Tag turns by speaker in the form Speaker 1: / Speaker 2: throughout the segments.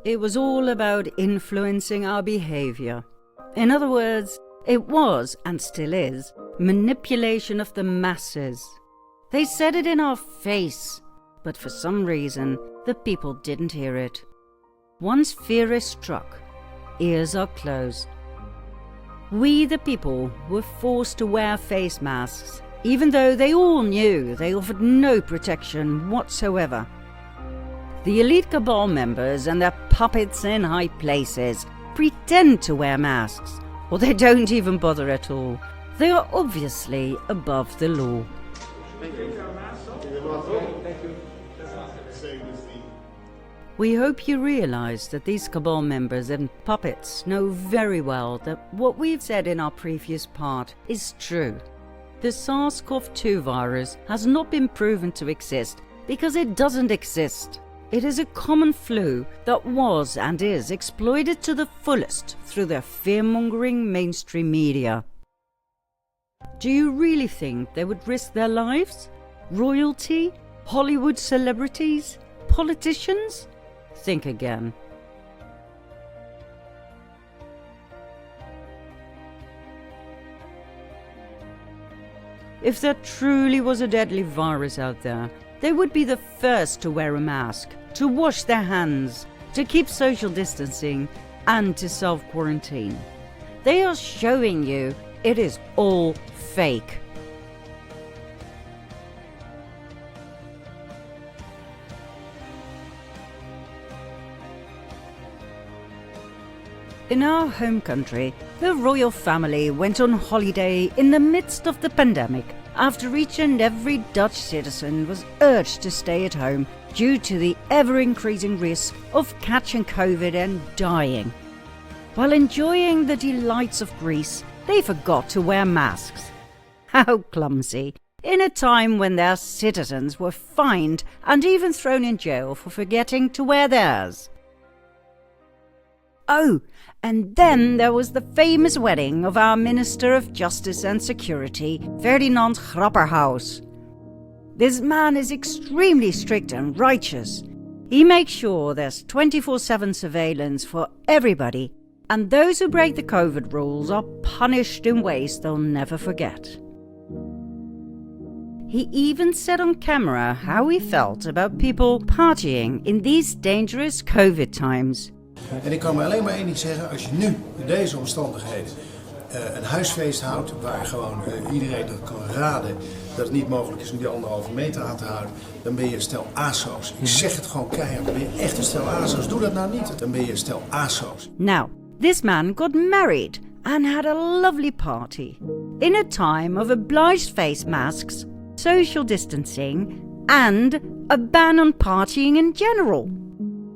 Speaker 1: It was all about influencing our behaviour. In other words, it was, and still is, manipulation of the masses. They said it in our face, but for some reason, the people didn't hear it. Once fear is struck, ears are closed. We, the people, were forced to wear face masks, even though they all knew they offered no protection whatsoever. The elite cabal members and their puppets in high places pretend to wear masks, or they don't even bother at all. They are obviously above the law. We hope you realize that these cabal members and puppets know very well that what we've said in our previous part is true. The SARS-CoV-2 virus has not been proven to exist because it doesn't exist. It is a common flu that was and is exploited to the fullest through their fear-mongering mainstream media. Do you really think they would risk their lives? Royalty? Hollywood celebrities? Politicians? Think again. If there truly was a deadly virus out there, they would be the first to wear a mask, to wash their hands, to keep social distancing, and to self-quarantine. They are showing you it is all fake. In our home country, the royal family went on holiday in the midst of the pandemic, after each and every Dutch citizen was urged to stay at home due to the ever-increasing risk of catching COVID and dying. While enjoying the delights of Greece, they forgot to wear masks. How clumsy, in a time when their citizens were fined and even thrown in jail for forgetting to wear theirs. Oh, and then there was the famous wedding of our Minister of Justice and Security, Ferdinand Grapperhaus. This man is extremely strict and righteous. He makes sure there's 24/7 surveillance for everybody, and those who break the COVID rules are punished in ways they'll never forget. He even said on camera how he felt about people partying in these dangerous COVID times.
Speaker 2: En ik kan me alleen maar één ding zeggen, als je nu in deze omstandigheden een huisfeest houdt waar gewoon iedereen kan raden dat het niet mogelijk is om die 1,5 meter aan te houden, dan ben je een stel aso's. Ik zeg het gewoon keihard, dan ben je echt een stel aso's. Doe dat nou niet, dan ben je een stel aso's.
Speaker 1: Now, this man got married and had a lovely party in a time of obliged face masks, social distancing and a ban on partying in general.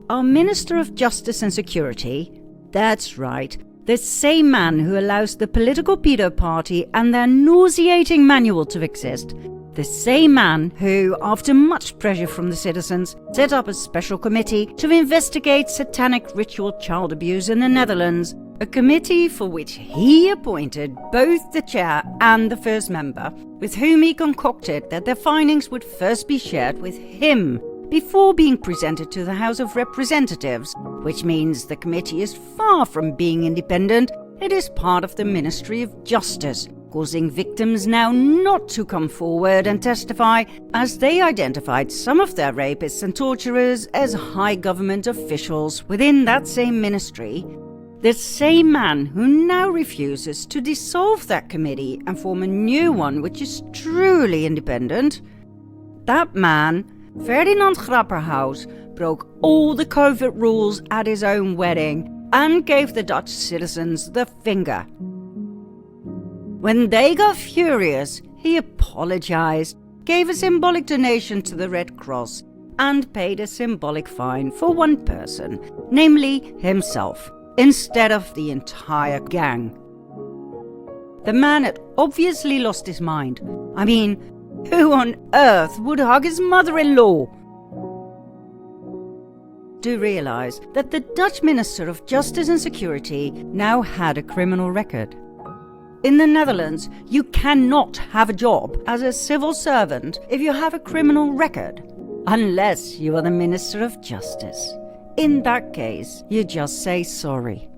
Speaker 1: Our Minister of Justice and Security, that's right, the same man who allows the political pedo party and their nauseating manual to exist, the same man who, after much pressure from the citizens, set up a special committee to investigate satanic ritual child abuse in the Netherlands, a committee for which he appointed both the chair and the first member, with whom he concocted that their findings would first be shared with him before being presented to the House of Representatives, which means the committee is far from being independent. It is part of the Ministry of Justice, causing victims now not to come forward and testify, as they identified some of their rapists and torturers as high government officials within that same ministry. The same man who now refuses to dissolve that committee and form a new one which is truly independent. That man, Ferdinand Grapperhaus, broke all the COVID rules at his own wedding and gave the Dutch citizens the finger. When they got furious, he apologized, gave a symbolic donation to the Red Cross, and paid a symbolic fine for one person, namely himself, instead of the entire gang. The man had obviously lost his mind. I mean, who on earth would hug his mother-in-law? Do realize that the Dutch Minister of Justice and Security now had a criminal record. In the Netherlands, you cannot have a job as a civil servant if you have a criminal record, unless you are the Minister of Justice. In that case, you just say sorry.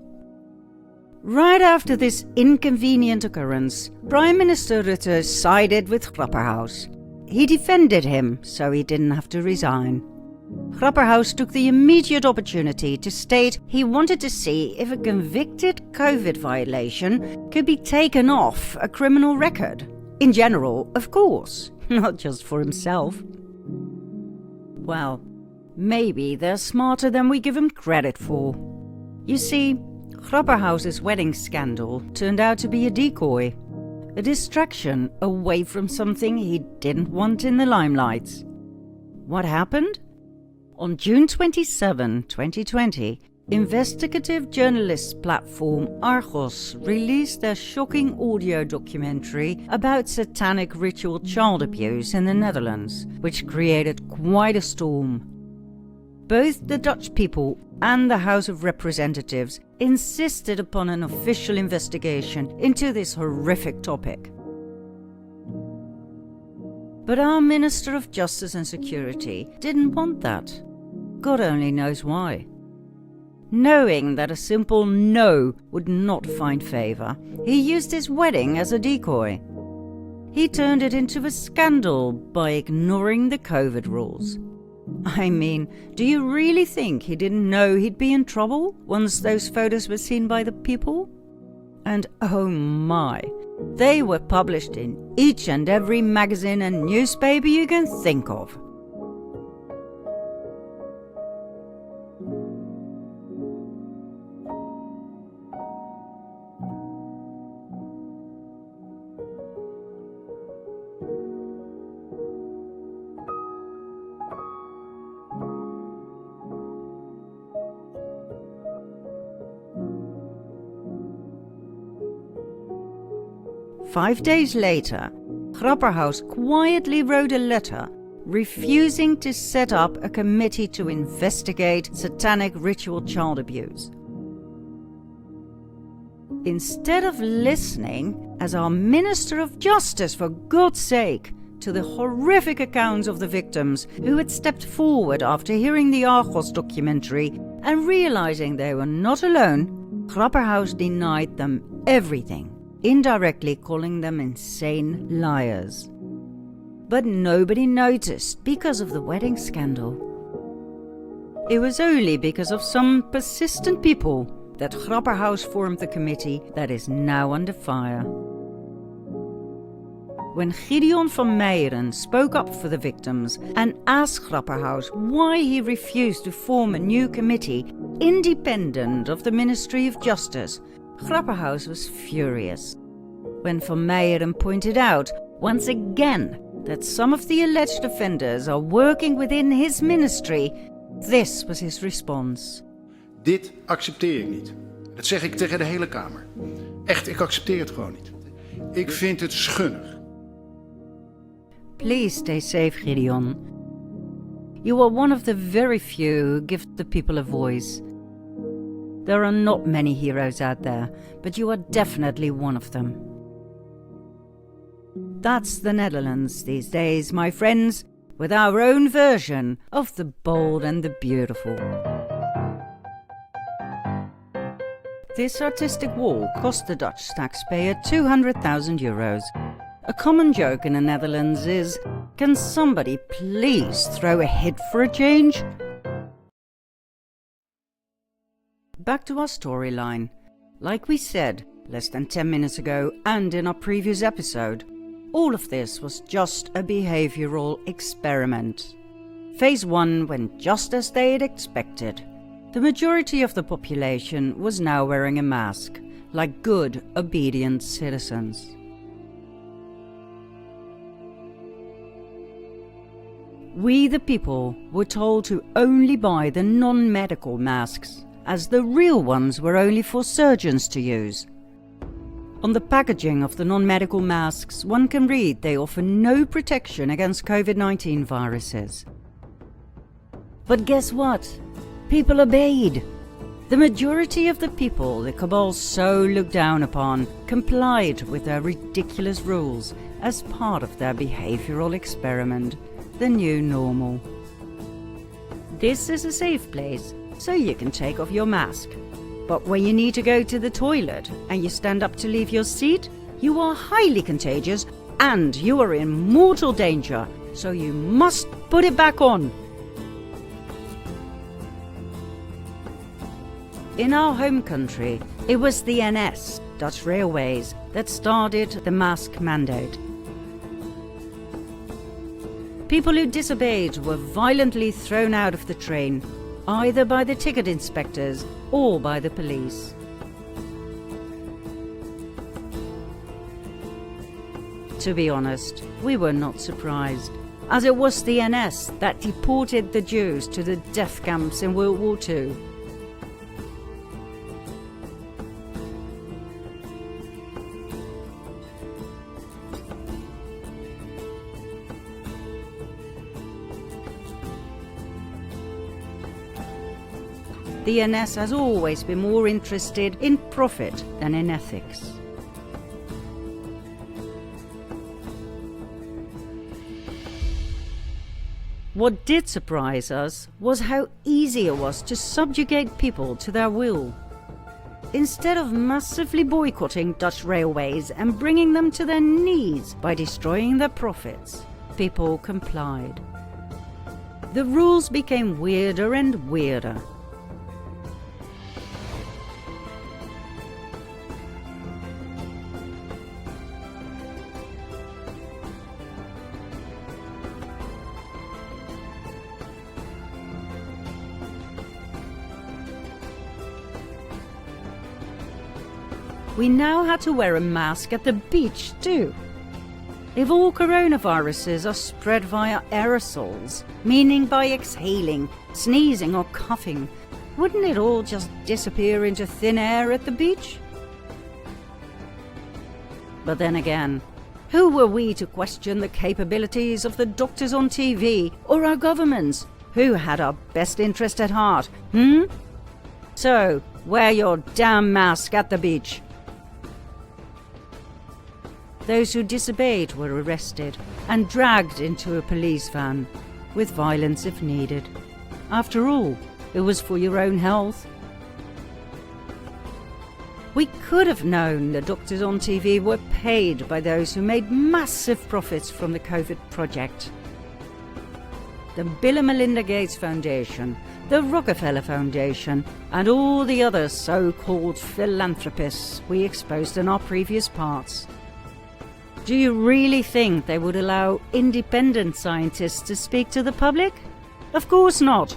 Speaker 1: Right after this inconvenient occurrence, Prime Minister Rutte sided with Grapperhaus. He defended him, so he didn't have to resign. Grapperhaus took the immediate opportunity to state he wanted to see if a convicted COVID violation could be taken off a criminal record. In general, of course, not just for himself. Well, maybe they're smarter than we give them credit for. You see, Grapperhaus's wedding scandal turned out to be a decoy, a distraction away from something he didn't want in the limelight. What happened? On June 27, 2020, investigative journalist platform Argos released their shocking audio documentary about satanic ritual child abuse in the Netherlands, which created quite a storm. Both the Dutch people and the House of Representatives insisted upon an official investigation into this horrific topic. But our Minister of Justice and Security didn't want that. God only knows why. Knowing that a simple no would not find favour, he used his wedding as a decoy. He turned it into a scandal by ignoring the COVID rules. I mean, do you really think he didn't know he'd be in trouble once those photos were seen by the people? And oh my, they were published in each and every magazine and newspaper you can think of. Five days later, Grapperhaus quietly wrote a letter refusing to set up a committee to investigate satanic ritual child abuse. Instead of listening, as our Minister of Justice, for God's sake, to the horrific accounts of the victims who had stepped forward after hearing the Argos documentary and realizing they were not alone, Grapperhaus denied them everything, indirectly calling them insane liars. But nobody noticed because of the wedding scandal. It was only because of some persistent people that Grapperhaus formed the committee that is now under fire. When Gideon van Meijeren spoke up for the victims and asked Grapperhaus why he refused to form a new committee independent of the Ministry of Justice, Grapperhaus was furious. When van Meijeren pointed out, once again, that some of the alleged offenders are working within his ministry, this was his response.
Speaker 3: Dit accepteer ik niet. Dat zeg ik tegen de hele Kamer. Echt, ik accepteer het gewoon niet. Ik vind het schunnig.
Speaker 1: Please stay safe, Gideon. You are one of the very few who give the people a voice. There are not many heroes out there, but you are definitely one of them. That's the Netherlands these days, my friends, with our own version of the bold and the beautiful. This artistic wall cost the Dutch taxpayer €200,000. A common joke in the Netherlands is, can somebody please throw a hit for a change? Back to our storyline. Like we said less than 10 minutes ago and in our previous episode, all of this was just a behavioural experiment. Phase 1 went just as they had expected. The majority of the population was now wearing a mask, like good, obedient citizens. We, the people, were told to only buy the non-medical masks, as the real ones were only for surgeons to use. On the packaging of the non-medical masks, one can read they offer no protection against COVID-19 viruses. But guess what? People obeyed. The majority of the people the cabal so looked down upon complied with their ridiculous rules as part of their behavioral experiment, the new normal. This is a safe place, so you can take off your mask. But when you need to go to the toilet and you stand up to leave your seat, you are highly contagious and you are in mortal danger, so you must put it back on. In our home country, it was the NS, Dutch Railways, that started the mask mandate. People who disobeyed were violently thrown out of the train, either by the ticket inspectors or by the police. To be honest, we were not surprised, as it was the NS that deported the Jews to the death camps in World War II. The NS has always been more interested in profit than in ethics. What did surprise us was how easy it was to subjugate people to their will. Instead of massively boycotting Dutch railways and bringing them to their knees by destroying their profits, people complied. The rules became weirder and weirder. We now had to wear a mask at the beach too. If all coronaviruses are spread via aerosols, meaning by exhaling, sneezing or coughing, wouldn't it all just disappear into thin air at the beach? But then again, who were we to question the capabilities of the doctors on TV or our governments, who had our best interest at heart, So, wear your damn mask at the beach. Those who disobeyed were arrested and dragged into a police van, with violence if needed. After all, it was for your own health. We could have known the doctors on TV were paid by those who made massive profits from the COVID project. The Bill and Melinda Gates Foundation, the Rockefeller Foundation, and all the other so-called philanthropists we exposed in our previous parts. Do you really think they would allow independent scientists to speak to the public? Of course not.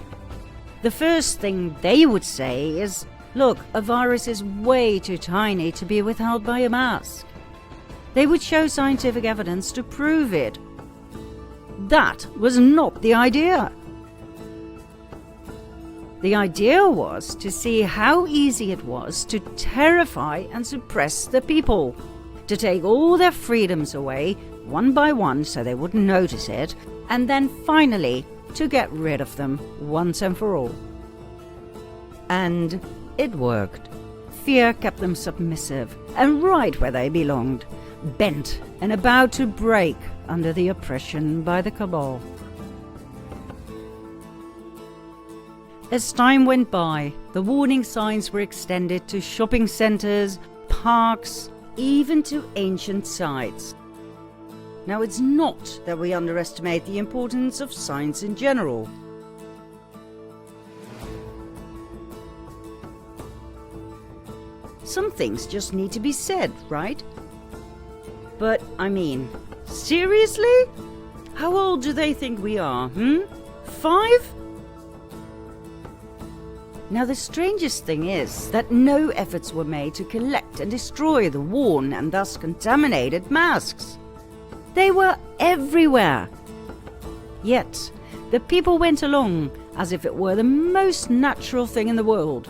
Speaker 1: The first thing they would say is, look, a virus is way too tiny to be withheld by a mask. They would show scientific evidence to prove it. That was not the idea. The idea was to see how easy it was to terrify and suppress the people, to take all their freedoms away, one by one, so they wouldn't notice it, and then finally to get rid of them once and for all. And it worked. Fear kept them submissive and right where they belonged, bent and about to break under the oppression by the cabal. As time went by, the warning signs were extended to shopping centres, parks, even to ancient sites. Now, it's not that we underestimate the importance of science in general. Some things just need to be said, right? But, I mean, seriously? How old do they think we are, 5? Now, the strangest thing is that no efforts were made to collect and destroy the worn and thus contaminated masks. They were everywhere. Yet, the people went along as if it were the most natural thing in the world.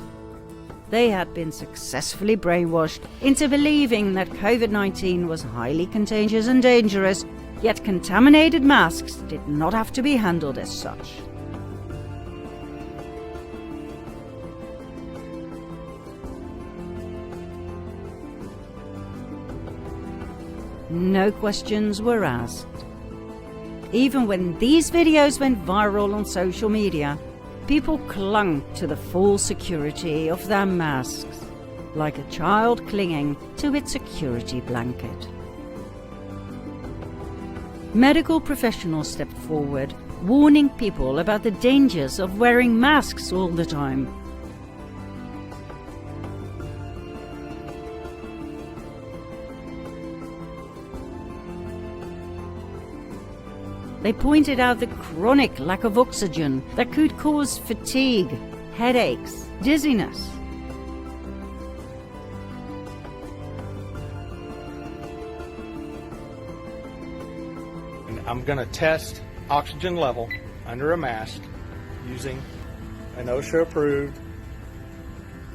Speaker 1: They had been successfully brainwashed into believing that COVID-19 was highly contagious and dangerous, yet contaminated masks did not have to be handled as such. no questions were asked. Even when these videos went viral on social media, people clung to the false security of their masks, like a child clinging to its security blanket. Medical professionals stepped forward, warning people about the dangers of wearing masks all the time. They pointed out the chronic lack of oxygen that could cause fatigue, headaches, dizziness.
Speaker 4: And I'm going to test oxygen level under a mask using an OSHA-approved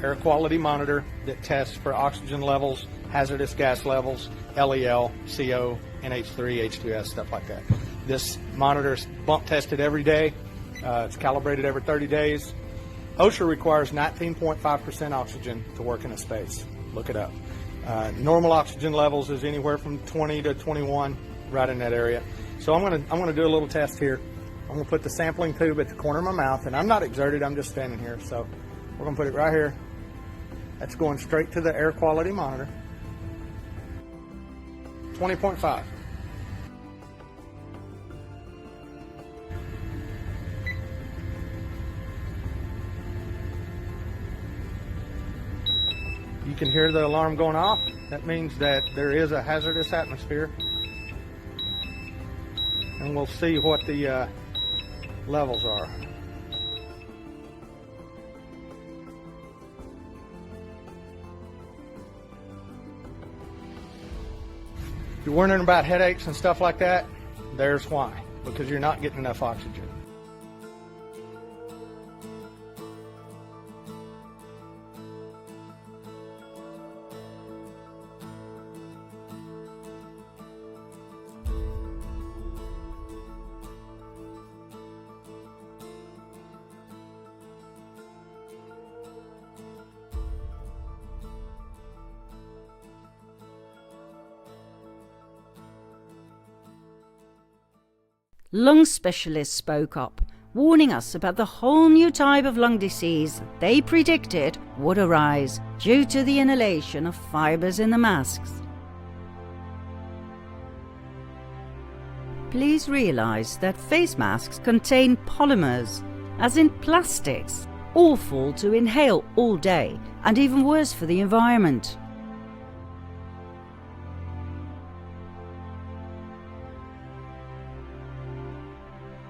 Speaker 4: air quality monitor that tests for oxygen levels, hazardous gas levels, LEL, CO, NH3, H2S, stuff like that. This monitor's bump tested every day. It's calibrated every 30 days. OSHA requires 19.5% oxygen to work in a space. Look it up. Normal oxygen levels is anywhere from 20 to 21, right in that area. So I'm gonna do a little test here. I'm gonna put the sampling tube at the corner of my mouth, and I'm not exerted, I'm just standing here. So we're gonna put it right here. That's going straight to the air quality monitor. 20.5. You can hear the alarm going off. That means that there is a hazardous atmosphere. And we'll see what the levels are. If you're wondering about headaches and stuff like that, there's why. Because you're not getting enough oxygen.
Speaker 1: Lung specialists spoke up, warning us about the whole new type of lung disease they predicted would arise due to the inhalation of fibers in the masks. Please realize that face masks contain polymers, as in plastics, awful to inhale all day and even worse for the environment.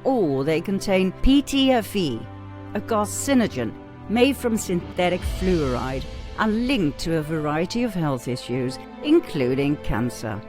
Speaker 1: Or they contain PTFE, a carcinogen made from synthetic fluoride and linked to a variety of health issues, including cancer.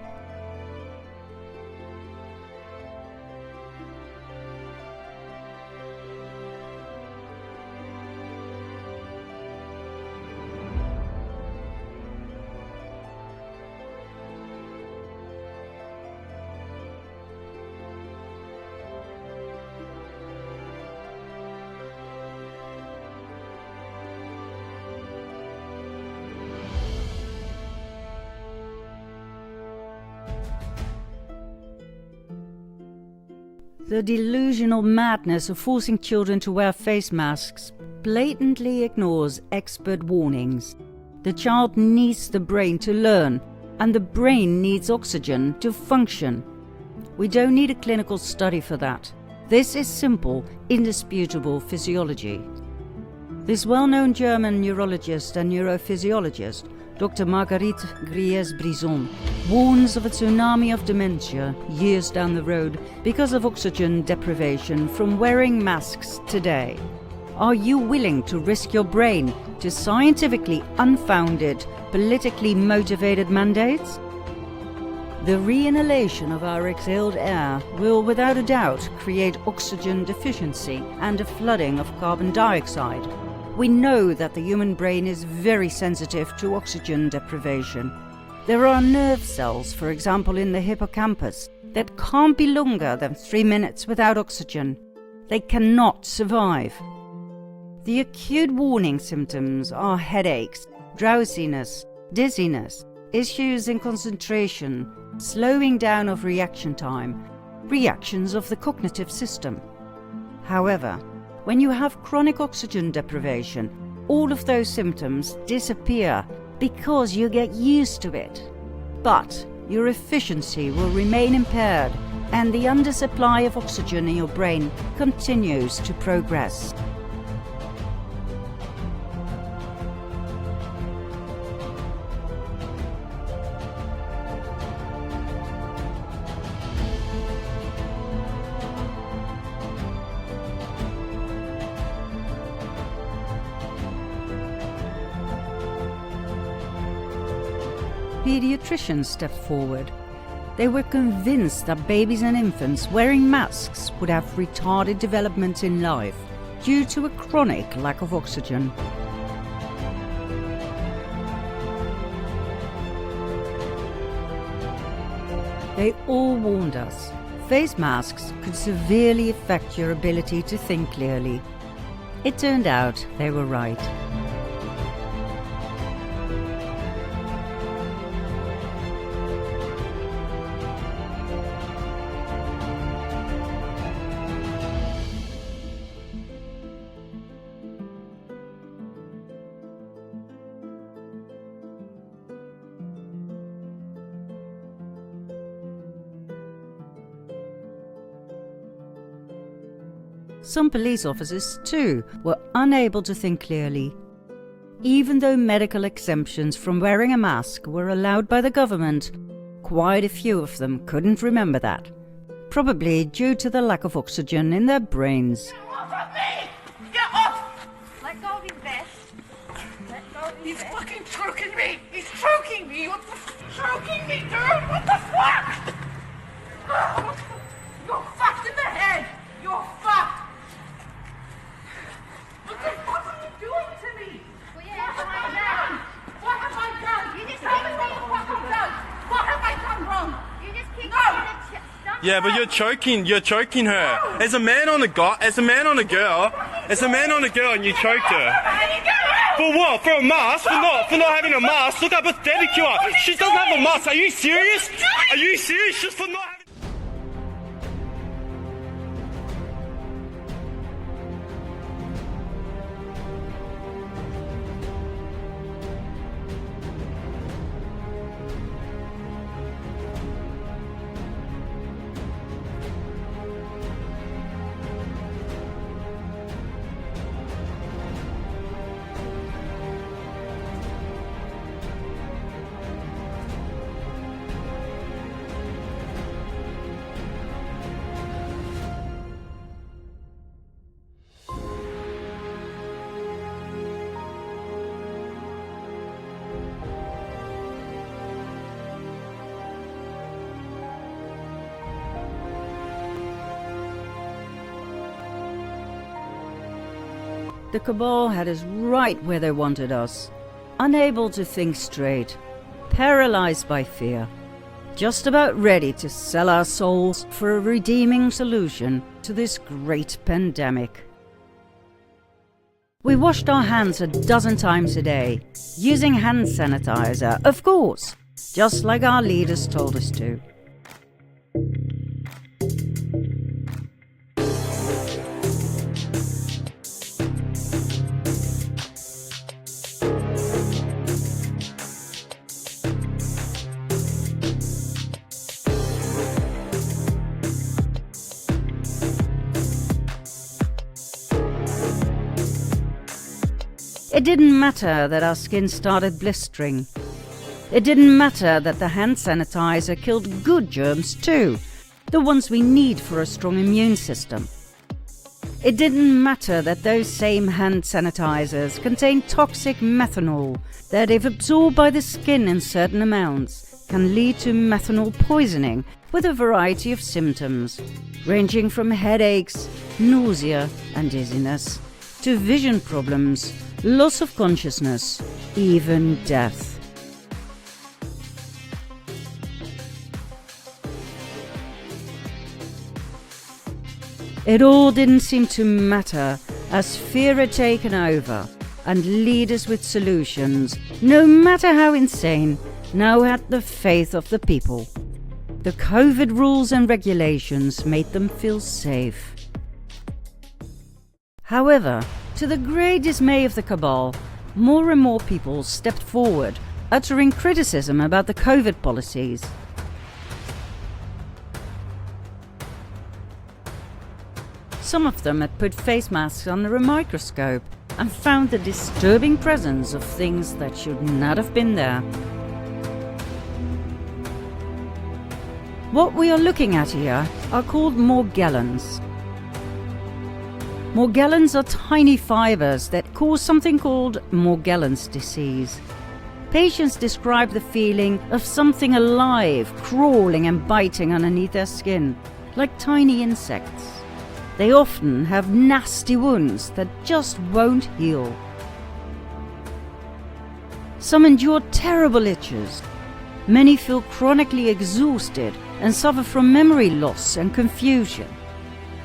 Speaker 1: The delusional madness of forcing children to wear face masks blatantly ignores expert warnings. The child needs the brain to learn, and the brain needs oxygen to function. We don't need a clinical study for that. This is simple, indisputable physiology. This well-known German neurologist and neurophysiologist, Dr. Marguerite Gries-Brison, warns of a tsunami of dementia years down the road because of oxygen deprivation from wearing masks today. Are you willing to risk your brain to scientifically unfounded, politically motivated mandates? The re-inhalation of our exhaled air will without a doubt create oxygen deficiency and a flooding of carbon dioxide. We know that the human brain is very sensitive to oxygen deprivation. There are nerve cells, for example in the hippocampus, that can't be longer than 3 minutes without oxygen. They cannot survive. The acute warning symptoms are headaches, drowsiness, dizziness, issues in concentration, slowing down of reaction time, reactions of the cognitive system. However, when you have chronic oxygen deprivation, all of those symptoms disappear because you get used to it. But your efficiency will remain impaired and the undersupply of oxygen in your brain continues to progress. Pediatricians stepped forward. They were convinced that babies and infants wearing masks would have retarded development in life due to a chronic lack of oxygen. They all warned us. Face masks could severely affect your ability to think clearly. It turned out they were right. Some police officers, too, were unable to think clearly. Even though medical exemptions from wearing a mask were allowed by the government, quite a few of them couldn't remember that, probably due to the lack of oxygen in their brains.
Speaker 5: Get off of me! Get off! Let go of his vest. Let go of his vest. He's fucking choking me! He's choking me! What the choking me, dude? What the fuck? You're fucked in the head! You're fucked! What the fuck are you doing to me? What have I done? What have I done? You just tell me what the fuck I've done. What have I done wrong? You just kicked me in the chest.
Speaker 6: Yeah, but you're choking her.
Speaker 5: No.
Speaker 6: As a man on a girl, and you choked her. For what? For a mask? For not having a mask? Look how pathetic you are. She doesn't have a mask. Are you serious? Are you serious? Just for not having...
Speaker 1: The cabal had us right where they wanted us, unable to think straight, paralyzed by fear, just about ready to sell our souls for a redeeming solution to this great pandemic. We washed our hands a dozen times a day, using hand sanitizer, of course, just like our leaders told us to. It didn't matter that our skin started blistering. It didn't matter that the hand sanitizer killed good germs too, the ones we need for a strong immune system. It didn't matter that those same hand sanitizers contain toxic methanol that, if absorbed by the skin in certain amounts, can lead to methanol poisoning with a variety of symptoms, ranging from headaches, nausea and dizziness, to vision problems, loss of consciousness, even death. It all didn't seem to matter as fear had taken over and leaders with solutions, no matter how insane, now had the faith of the people. The COVID rules and regulations made them feel safe. However, to the great dismay of the cabal, more and more people stepped forward, uttering criticism about the COVID policies. Some of them had put face masks under a microscope and found the disturbing presence of things that should not have been there. What we are looking at here are called Morgellons. Morgellons are tiny fibers that cause something called Morgellons disease. Patients describe the feeling of something alive crawling and biting underneath their skin, like tiny insects. They often have nasty wounds that just won't heal. Some endure terrible itches. Many feel chronically exhausted and suffer from memory loss and confusion.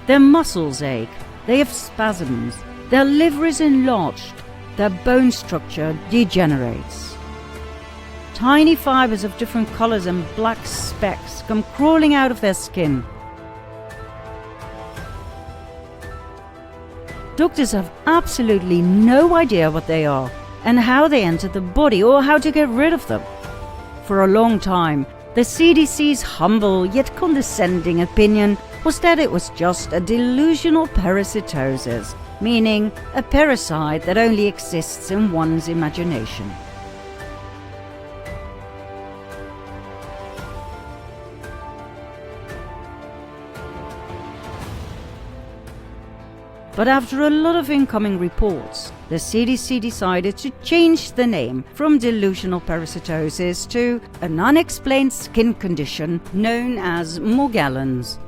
Speaker 1: Their muscles ache, they have spasms, their liver is enlarged, their bone structure degenerates. Tiny fibers of different colors and black specks come crawling out of their skin. Doctors have absolutely no idea what they are and how they enter the body or how to get rid of them. For a long time, the CDC's humble yet condescending opinion was that it was just a delusional parasitosis, meaning a parasite that only exists in one's imagination. But after a lot of incoming reports, the CDC decided to change the name from delusional parasitosis to an unexplained skin condition known as Morgellons.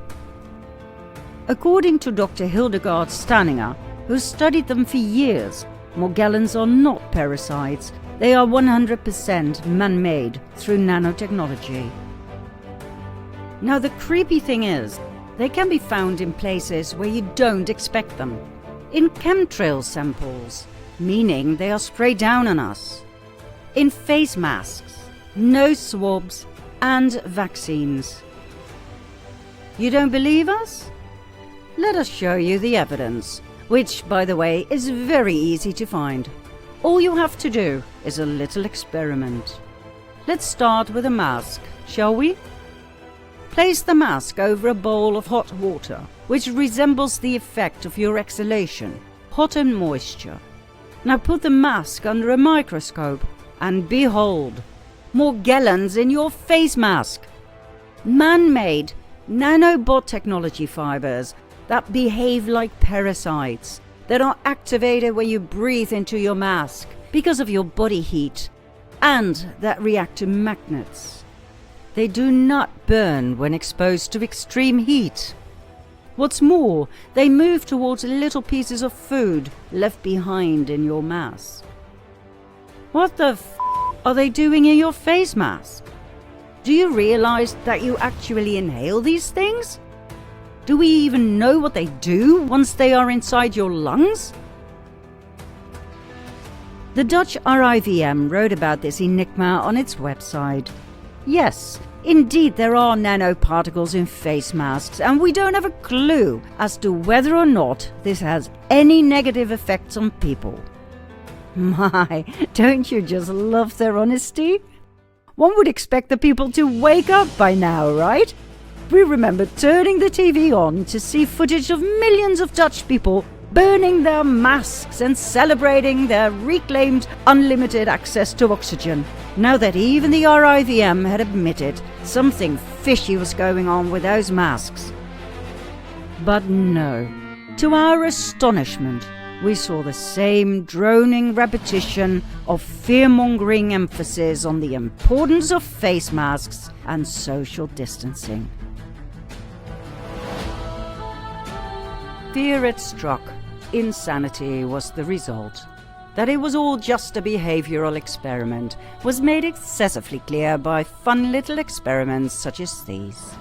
Speaker 1: According to Dr. Hildegard Stanninger, who studied them for years, Morgellons are not parasites, they are 100% man-made through nanotechnology. Now the creepy thing is, they can be found in places where you don't expect them. In chemtrail samples, meaning they are sprayed down on us. In face masks, nose swabs, and vaccines. You don't believe us? Let us show you the evidence, which, by the way, is very easy to find. All you have to do is a little experiment. Let's start with a mask, shall we? Place the mask over a bowl of hot water, which resembles the effect of your exhalation, hot and moisture. Now put the mask under a microscope and behold, Morgellons in your face mask. Man-made nanobot technology fibers that behave like parasites, that are activated when you breathe into your mask because of your body heat, and that react to magnets. They do not burn when exposed to extreme heat. What's more, they move towards little pieces of food left behind in your mask. What the f*** are they doing in your face mask? Do you realize that you actually inhale these things? Do we even know what they do once they are inside your lungs? The Dutch RIVM wrote about this enigma on its website. Yes, indeed there are nanoparticles in face masks, and we don't have a clue as to whether or not this has any negative effects on people. My, don't you just love their honesty? One would expect the people to wake up by now, right? We remember turning the TV on to see footage of millions of Dutch people burning their masks and celebrating their reclaimed unlimited access to oxygen. Now that even the RIVM had admitted something fishy was going on with those masks. But no, to our astonishment, we saw the same droning repetition of fear-mongering emphasis on the importance of face masks and social distancing. Fear had struck. Insanity was the result. That it was all just a behavioral experiment was made excessively clear by fun little experiments such as these.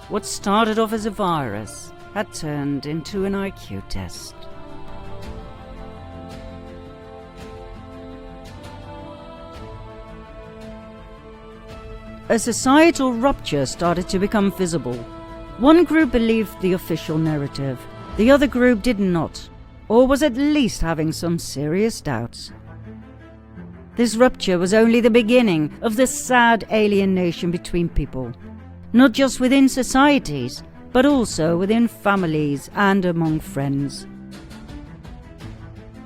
Speaker 1: What started off as a virus had turned into an IQ test. a societal rupture started to become visible. One group believed the official narrative, the other group did not, or was at least having some serious doubts. This rupture was only the beginning of the sad alienation between people, not just within societies, but also within families and among friends.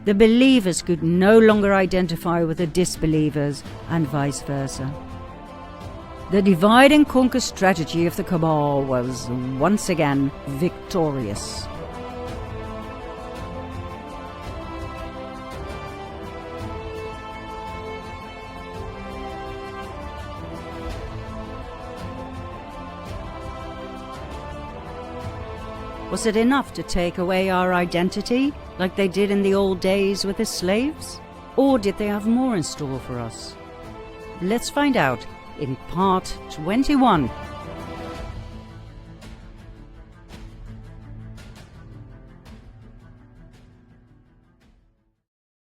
Speaker 1: The believers could no longer identify with the disbelievers, and vice versa. The divide and conquer strategy of the cabal was once again victorious. Was it enough to take away our identity, like they did in the old days with the slaves? Or did they have more in store for us? Let's find out in part 21.